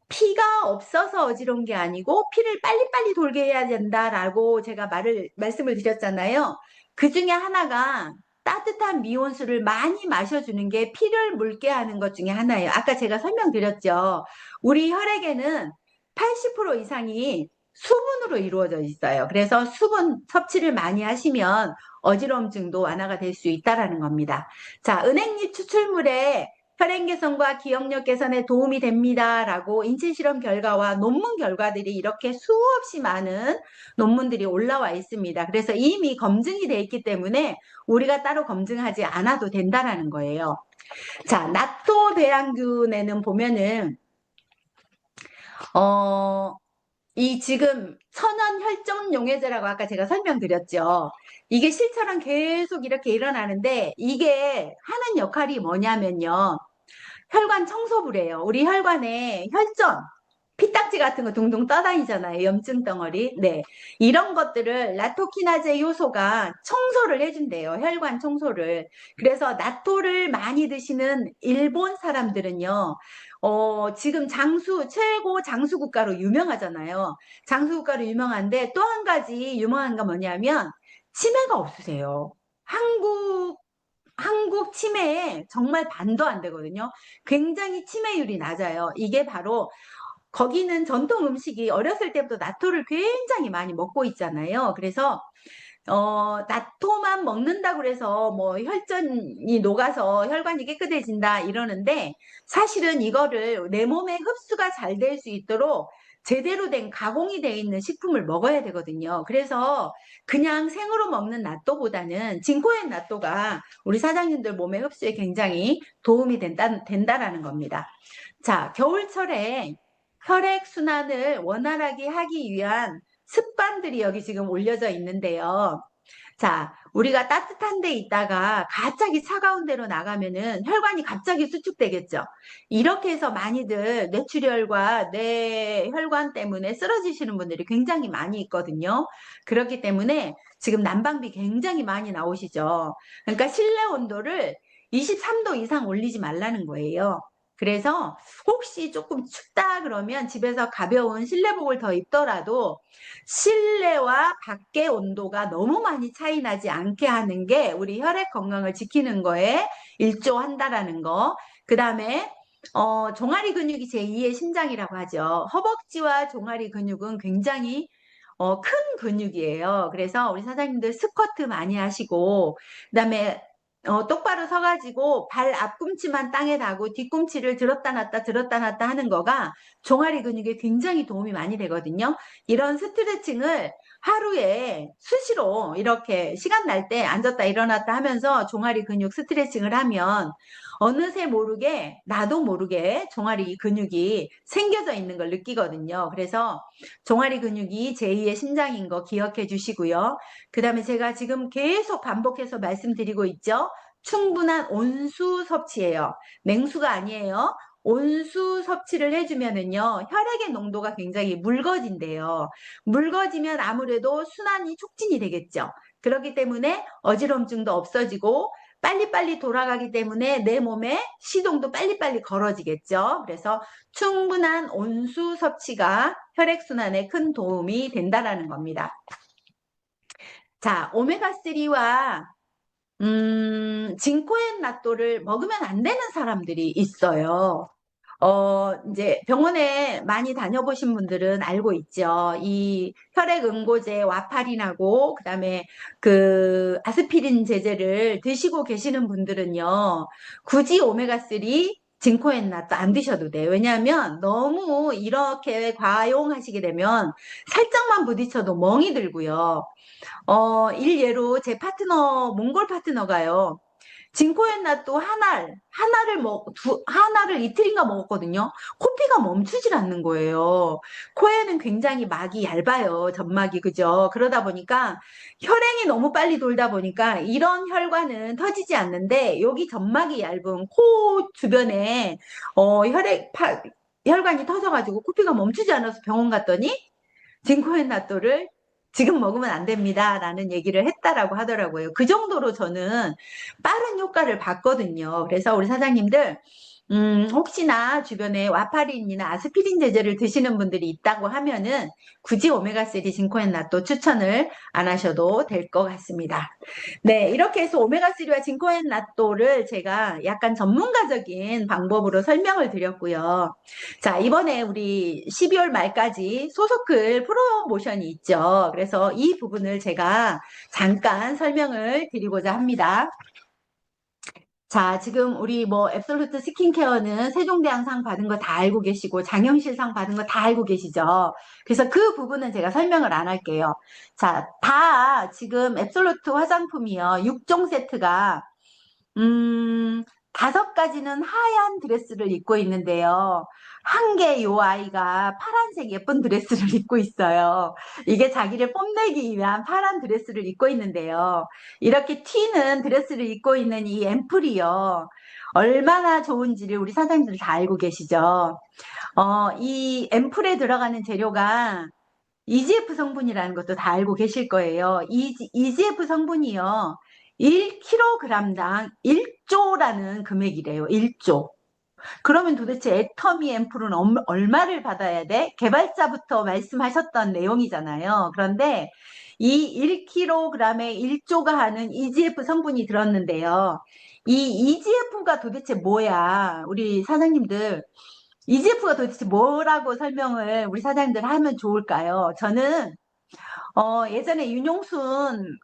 피가 없어서 어지러운 게 아니고 피를 빨리빨리 돌게 해야 된다라고 제가 말씀을 드렸잖아요. 그 중에 하나가 따뜻한 미온수를 많이 마셔주는 게 피를 묽게 하는 것 중에 하나예요. 아까 제가 설명드렸죠. 우리 혈액에는 80% 이상이 수분으로 이루어져 있어요. 그래서 수분 섭취를 많이 하시면 어지러움증도 완화가 될 수 있다라는 겁니다. 자, 은행잎 추출물에 혈행 개선과 기억력 개선에 도움이 됩니다라고 인체 실험 결과와 논문 결과들이 이렇게 수없이 많은 논문들이 올라와 있습니다. 그래서 이미 검증이 돼 있기 때문에 우리가 따로 검증하지 않아도 된다라는 거예요. 자, 나토 배양균에는 보면은 이 지금 천연 혈전 용해제라고 아까 제가 설명드렸죠. 이게 실처럼 계속 이렇게 일어나는데 이게 하는 역할이 뭐냐면요. 혈관 청소부래요. 우리 혈관에 혈전, 피딱지 같은 거 둥둥 떠다니잖아요. 염증 덩어리. 네. 이런 것들을 나토키나제 요소가 청소를 해준대요. 혈관 청소를. 그래서 나토를 많이 드시는 일본 사람들은요, 지금 최고 장수 국가로 유명하잖아요. 장수 국가로 유명한데 또 한 가지 유명한 건 뭐냐면 치매가 없으세요. 한국 치매에 정말 반도 안 되거든요. 굉장히 치매율이 낮아요. 이게 바로 거기는 전통 음식이 어렸을 때부터 나토를 굉장히 많이 먹고 있잖아요. 그래서 나토만 먹는다고 해서 뭐 혈전이 녹아서 혈관이 깨끗해진다 이러는데 사실은 이거를 내 몸에 흡수가 잘 될 수 있도록 제대로 된 가공이 되어 있는 식품을 먹어야 되거든요. 그래서 그냥 생으로 먹는 나토보다는 진코엔 나토가 우리 사장님들 몸의 흡수에 굉장히 도움이 된다라는 겁니다. 자, 겨울철에 혈액순환을 원활하게 하기 위한 습관들이 여기 지금 올려져 있는데요. 자, 우리가 따뜻한 데 있다가 갑자기 차가운 데로 나가면은 혈관이 갑자기 수축되겠죠. 이렇게 해서 많이들 뇌출혈과 뇌혈관 때문에 쓰러지시는 분들이 굉장히 많이 있거든요. 그렇기 때문에 지금 난방비 굉장히 많이 나오시죠. 그러니까 실내 온도를 23도 이상 올리지 말라는 거예요. 그래서 혹시 조금 춥다 그러면 집에서 가벼운 실내복을 더 입더라도 실내와 밖의 온도가 너무 많이 차이 나지 않게 하는 게 우리 혈액 건강을 지키는 거에 일조한다라는 거. 그 다음에 종아리 근육이 제2의 심장이라고 하죠. 허벅지와 종아리 근육은 굉장히 큰 근육이에요. 그래서 우리 사장님들 스쿼트 많이 하시고, 그다음에 똑바로 서가지고 발 앞꿈치만 땅에 닿고 뒤꿈치를 들었다 놨다 하는 거가 종아리 근육에 굉장히 도움이 많이 되거든요. 이런 스트레칭을 하루에 수시로 이렇게 시간 날 때 앉았다 일어났다 하면서 종아리 근육 스트레칭을 하면 어느새 모르게 나도 모르게 종아리 근육이 생겨져 있는 걸 느끼거든요. 그래서 종아리 근육이 제2의 심장인 거 기억해 주시고요. 그 다음에 제가 지금 계속 반복해서 말씀드리고 있죠. 충분한 온수 섭취예요. 냉수가 아니에요. 온수 섭취를 해주면은요, 혈액의 농도가 굉장히 묽어진대요. 묽어지면 아무래도 순환이 촉진이 되겠죠. 그렇기 때문에 어지럼증도 없어지고 빨리빨리 돌아가기 때문에 내 몸에 시동도 빨리빨리 걸어지겠죠. 그래서 충분한 온수 섭취가 혈액순환에 큰 도움이 된다라는 겁니다. 자, 오메가3와 진코엔나토를 먹으면 안 되는 사람들이 있어요. 이제 병원에 많이 다녀보신 분들은 알고 있죠. 이 혈액응고제 와파린하고 그다음에 그 아스피린 제제를 드시고 계시는 분들은요. 굳이 오메가3 진코엔나토 안 드셔도 돼요. 왜냐하면 너무 이렇게 과용하시게 되면 살짝만 부딪혀도 멍이 들고요. 일예로 제 파트너, 몽골 파트너가요. 진코엔나또 하나를 이틀인가 먹었거든요. 코피가 멈추질 않는 거예요. 코에는 굉장히 막이 얇아요. 점막이, 그죠? 그러다 보니까 혈행이 너무 빨리 돌다 보니까 이런 혈관은 터지지 않는데 여기 점막이 얇은 코 주변에 혈관이 터져가지고 코피가 멈추지 않아서 병원 갔더니 진코엔나토를 지금 먹으면 안 됩니다. 라는 얘기를 했다라고 하더라고요. 그 정도로 저는 빠른 효과를 봤거든요. 그래서 우리 사장님들, 혹시나 주변에 와파린이나 아스피린 제제를 드시는 분들이 있다고 하면은 굳이 오메가3 진코엔나토 추천을 안 하셔도 될 것 같습니다. 네, 이렇게 해서 오메가3와 진코엔나토를 제가 약간 전문가적인 방법으로 설명을 드렸고요. 자, 이번에 우리 12월 말까지 소속글 프로모션이 있죠. 그래서 이 부분을 제가 잠깐 설명을 드리고자 합니다. 자, 지금 우리 뭐 앱솔루트 스킨케어는 세종대왕 상 받은 거 다 알고 계시고 장영실 상 받은 거 다 알고 계시죠? 그래서 그 부분은 제가 설명을 안 할게요. 자, 다 지금 앱솔루트 화장품이요. 6종 세트가 5가지는 하얀 드레스를 입고 있는데요. 한 개 요 아이가 파란색 예쁜 드레스를 입고 있어요. 이게 자기를 뽐내기 위한 파란 드레스를 입고 있는데요. 이렇게 튀는 드레스를 입고 있는 이 앰플이요. 얼마나 좋은지를 우리 사장님들 다 알고 계시죠? 이 앰플에 들어가는 재료가 EGF 성분이라는 것도 다 알고 계실 거예요. EGF 성분이요. 1kg당 1조라는 금액이래요. 1조. 그러면 도대체 애터미 앰플은 얼마를 받아야 돼? 개발자부터 말씀하셨던 내용이잖아요. 그런데 이 1kg에 1조가 하는 EGF 성분이 들었는데요. 이 EGF가 도대체 뭐야? 우리 사장님들, EGF가 도대체 뭐라고 설명을 우리 사장님들 하면 좋을까요? 저는 예전에 윤용순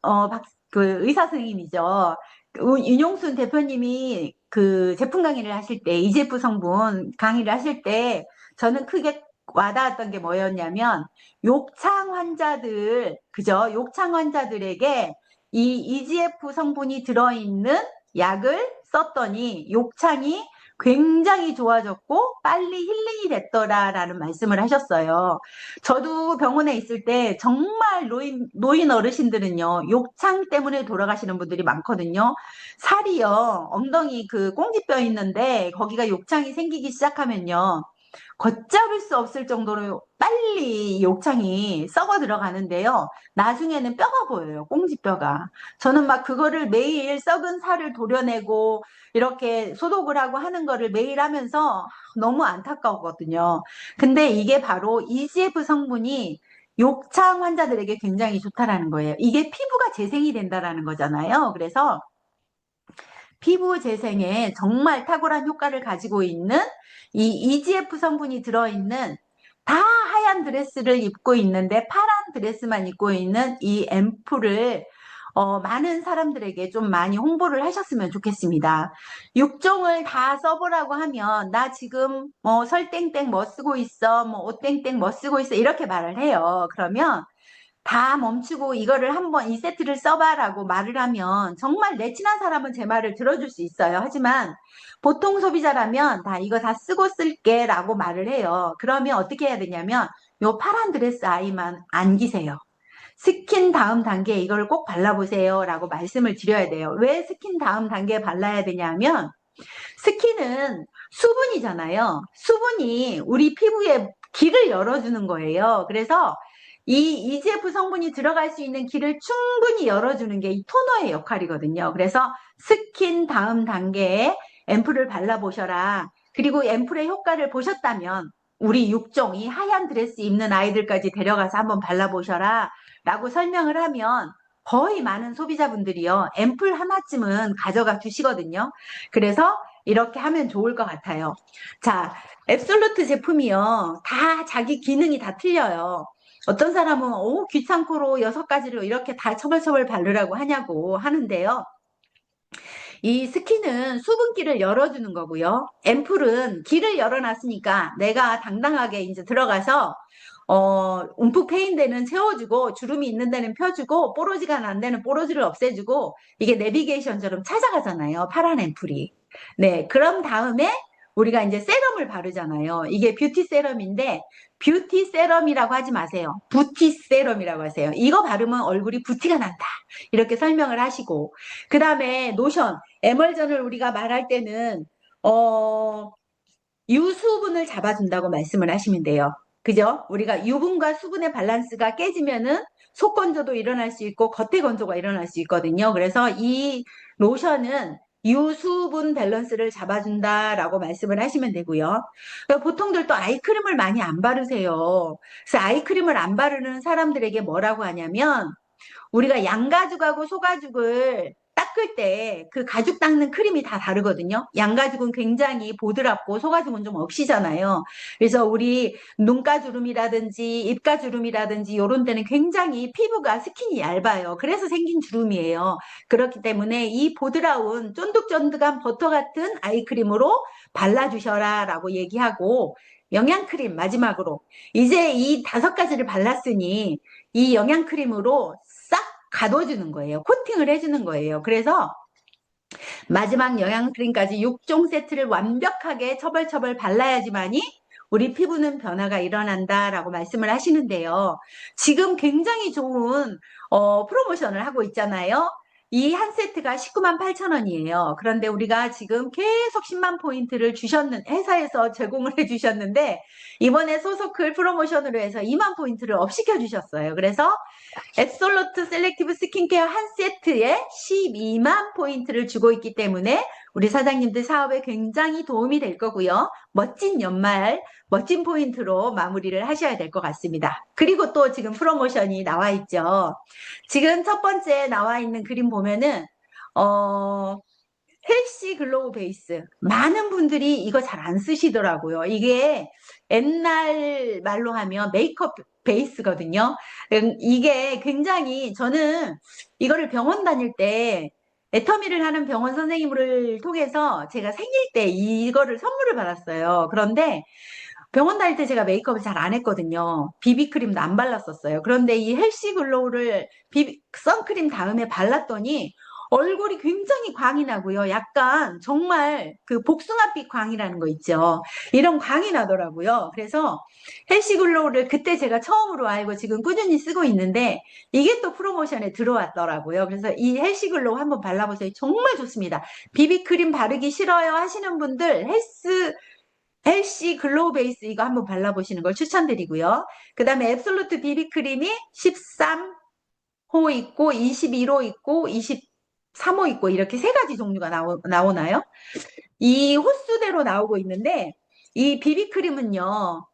그 의사 선생님이죠. 윤용순 대표님이 그 제품 강의를 하실 때 EGF 성분 강의를 하실 때 저는 크게 와닿았던 게 뭐였냐면 욕창 환자들 그죠? 욕창 환자들에게 이 EGF 성분이 들어있는 약을 썼더니 욕창이 굉장히 좋아졌고 빨리 힐링이 됐더라라는 말씀을 하셨어요. 저도 병원에 있을 때 정말 노인 어르신들은요, 욕창 때문에 돌아가시는 분들이 많거든요. 살이요, 엉덩이 그 꽁지뼈 있는데 거기가 욕창이 생기기 시작하면요. 걷잡을 수 없을 정도로 빨리 욕창이 썩어 들어가는데요. 나중에는 뼈가 보여요. 꽁지뼈가. 저는 막 그거를 매일 썩은 살을 도려내고 이렇게 소독을 하고 하는 거를 매일 하면서 너무 안타까웠거든요. 근데 이게 바로 EGF 성분이 욕창 환자들에게 굉장히 좋다라는 거예요. 이게 피부가 재생이 된다라는 거잖아요. 그래서 피부 재생에 정말 탁월한 효과를 가지고 있는 이 EGF 성분이 들어있는 다 하얀 드레스를 입고 있는데 파란 드레스만 입고 있는 이 앰플을 많은 사람들에게 좀 많이 홍보를 하셨으면 좋겠습니다. 6종을 다 써보라고 하면 나 지금 뭐 설땡땡 뭐 쓰고 있어, 뭐 오땡땡 뭐 쓰고 있어 이렇게 말을 해요. 그러면 다 멈추고 이거를 한번 이 세트를 써봐라고 말을 하면 정말 내 친한 사람은 제 말을 들어줄 수 있어요. 하지만 보통 소비자라면 다 이거 다 쓰고 쓸게 라고 말을 해요. 그러면 어떻게 해야 되냐면 요 파란 드레스 아이만 안기세요. 스킨 다음 단계에 이걸 꼭 발라보세요 라고 말씀을 드려야 돼요. 왜 스킨 다음 단계에 발라야 되냐면 스킨은 수분이잖아요. 수분이 우리 피부에 길을 열어주는 거예요. 그래서 이 EGF 성분이 들어갈 수 있는 길을 충분히 열어주는 게 이 토너의 역할이거든요. 그래서 스킨 다음 단계에 앰플을 발라보셔라. 그리고 앰플의 효과를 보셨다면 우리 6종, 이 하얀 드레스 입는 아이들까지 데려가서 한번 발라보셔라 라고 설명을 하면 거의 많은 소비자분들이요. 앰플 하나쯤은 가져가 주시거든요. 그래서 이렇게 하면 좋을 것 같아요. 자, 앱솔루트 제품이요. 다 자기 기능이 다 틀려요. 어떤 사람은 귀찮고로 6가지로 이렇게 다 처벌처벌 바르라고 하냐고 하는데요. 이 스킨은 수분기를 열어주는 거고요. 앰플은 길을 열어놨으니까 내가 당당하게 이제 들어가서 움푹 패인 데는 채워주고 주름이 있는 데는 펴주고 뽀로지가 난 데는 뽀로지를 없애주고 이게 내비게이션처럼 찾아가잖아요. 파란 앰플이. 네, 그런 다음에 우리가 이제 세럼을 바르잖아요. 이게 뷰티 세럼인데 뷰티 세럼이라고 하지 마세요. 부티 세럼이라고 하세요. 이거 바르면 얼굴이 부티가 난다. 이렇게 설명을 하시고 그 다음에 노션, 에멀전을 우리가 말할 때는 유수분을 잡아준다고 말씀을 하시면 돼요. 그죠? 우리가 유분과 수분의 밸런스가 깨지면은 속건조도 일어날 수 있고 겉에 건조가 일어날 수 있거든요. 그래서 이 로션은 유수분 밸런스를 잡아준다라고 말씀을 하시면 되고요. 보통들 또 아이크림을 많이 안 바르세요. 그래서 아이크림을 안 바르는 사람들에게 뭐라고 하냐면 우리가 양가죽하고 소가죽을 닦을 때 그 가죽 닦는 크림이 다 다르거든요. 양가죽은 굉장히 보드랍고 소가죽은 좀 억시잖아요. 그래서 우리 눈가주름이라든지 입가주름이라든지 이런 데는 굉장히 피부가 스킨이 얇아요. 그래서 생긴 주름이에요. 그렇기 때문에 이 보드라운 쫀득쫀득한 버터 같은 아이크림으로 발라주셔라 라고 얘기하고 영양크림 마지막으로 이제 이 5가지를 발랐으니 이 영양크림으로 싹 가둬주는 거예요. 코팅을 해주는 거예요. 그래서 마지막 영양크림까지 6종 세트를 완벽하게 처벌처벌 발라야지만이 우리 피부는 변화가 일어난다라고 말씀을 하시는데요. 지금 굉장히 좋은 프로모션을 하고 있잖아요. 이 한 세트가 19만 8천 원이에요. 그런데 우리가 지금 계속 10만 포인트를 회사에서 제공을 해주셨는데 이번에 소속글 프로모션으로 해서 2만 포인트를 업시켜 주셨어요. 그래서 앱솔루트 셀렉티브 스킨케어 한 세트에 12만 포인트를 주고 있기 때문에 우리 사장님들 사업에 굉장히 도움이 될 거고요. 멋진 연말, 멋진 포인트로 마무리를 하셔야 될 것 같습니다. 그리고 또 지금 프로모션이 나와 있죠. 지금 첫 번째 나와 있는 그림 보면은 헬시 글로우 베이스. 많은 분들이 이거 잘 안 쓰시더라고요. 이게 옛날 말로 하면 메이크업 베이스거든요. 이게 굉장히 저는 이거를 병원 다닐 때 애터미를 하는 병원 선생님을 통해서 제가 생일 때 이거를 선물을 받았어요. 그런데 병원 다닐 때 제가 메이크업을 잘 안 했거든요. 비비크림도 안 발랐었어요. 그런데 이 헬시 글로우를 선크림 다음에 발랐더니 얼굴이 굉장히 광이 나고요. 약간 정말 그 복숭아빛 광이라는 거 있죠. 이런 광이 나더라고요. 그래서 헬시 글로우를 그때 제가 처음으로 알고 지금 꾸준히 쓰고 있는데 이게 또 프로모션에 들어왔더라고요. 그래서 이 헬시 글로우 한번 발라보세요. 정말 좋습니다. 비비크림 바르기 싫어요 하시는 분들 LC 글로우 베이스 이거 한번 발라보시는 걸 추천드리고요. 그 다음에 앱솔루트 비비크림이 13호 있고 21호 있고 23호 있고 이렇게 세 가지 종류가 나오나요? 이 호수대로 나오고 있는데 이 비비크림은요.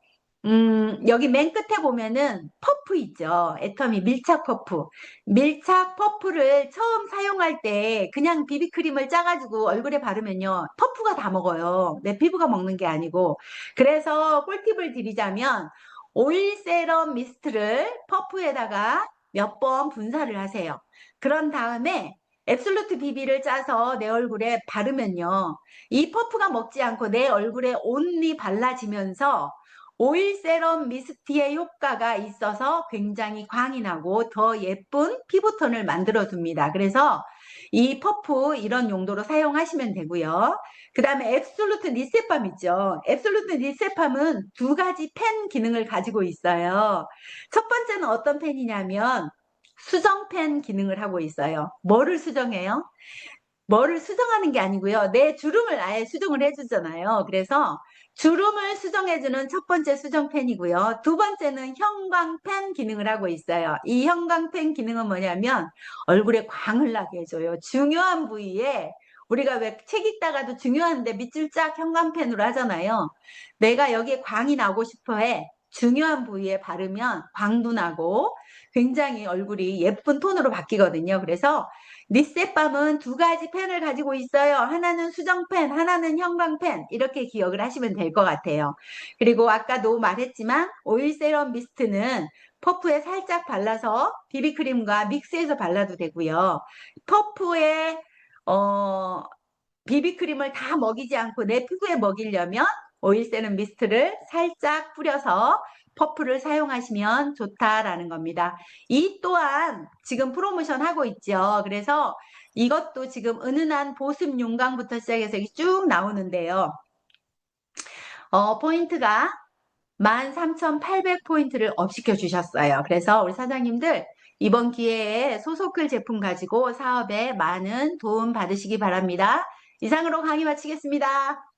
여기 맨 끝에 보면은 퍼프 있죠. 애터미 밀착 퍼프. 밀착 퍼프를 처음 사용할 때 그냥 비비크림을 짜가지고 얼굴에 바르면요. 퍼프가 다 먹어요. 내 피부가 먹는 게 아니고. 그래서 꿀팁을 드리자면 오일 세럼 미스트를 퍼프에다가 몇 번 분사를 하세요. 그런 다음에 앱솔루트 비비를 짜서 내 얼굴에 바르면요. 이 퍼프가 먹지 않고 내 얼굴에 온리 발라지면서 오일 세럼 미스트의 효과가 있어서 굉장히 광이 나고 더 예쁜 피부톤을 만들어 줍니다. 그래서 이 퍼프 이런 용도로 사용하시면 되고요. 그 다음에 앱솔루트 리셋밤 있죠. 앱솔루트 리셋밤은 두 가지 펜 기능을 가지고 있어요. 첫 번째는 어떤 펜이냐면 수정펜 기능을 하고 있어요. 뭐를 수정해요? 뭐를 수정하는 게 아니고요. 내 주름을 아예 수정을 해주잖아요. 그래서 주름을 수정해주는 첫 번째 수정펜이고요. 두 번째는 형광펜 기능을 하고 있어요. 이 형광펜 기능은 뭐냐면 얼굴에 광을 나게 해줘요. 중요한 부위에 우리가 왜 책 읽다가도 중요한데 밑줄 쫙 형광펜으로 하잖아요. 내가 여기에 광이 나고 싶어 해. 중요한 부위에 바르면 광도 나고 굉장히 얼굴이 예쁜 톤으로 바뀌거든요. 그래서 리셋밤은 두 가지 펜을 가지고 있어요. 하나는 수정펜, 하나는 형광펜. 이렇게 기억을 하시면 될 것 같아요. 그리고 아까도 말했지만 오일 세럼 미스트는 퍼프에 살짝 발라서 비비크림과 믹스해서 발라도 되고요. 퍼프에 비비크림을 다 먹이지 않고 내 피부에 먹이려면 오일 세럼 미스트를 살짝 뿌려서 퍼프를 사용하시면 좋다라는 겁니다. 이 또한 지금 프로모션 하고 있죠. 그래서 이것도 지금 은은한 보습 윤광부터 시작해서 쭉 나오는데요. 포인트가 13,800포인트를 업시켜 주셨어요. 그래서 우리 사장님들 이번 기회에 소소클 제품 가지고 사업에 많은 도움 받으시기 바랍니다. 이상으로 강의 마치겠습니다.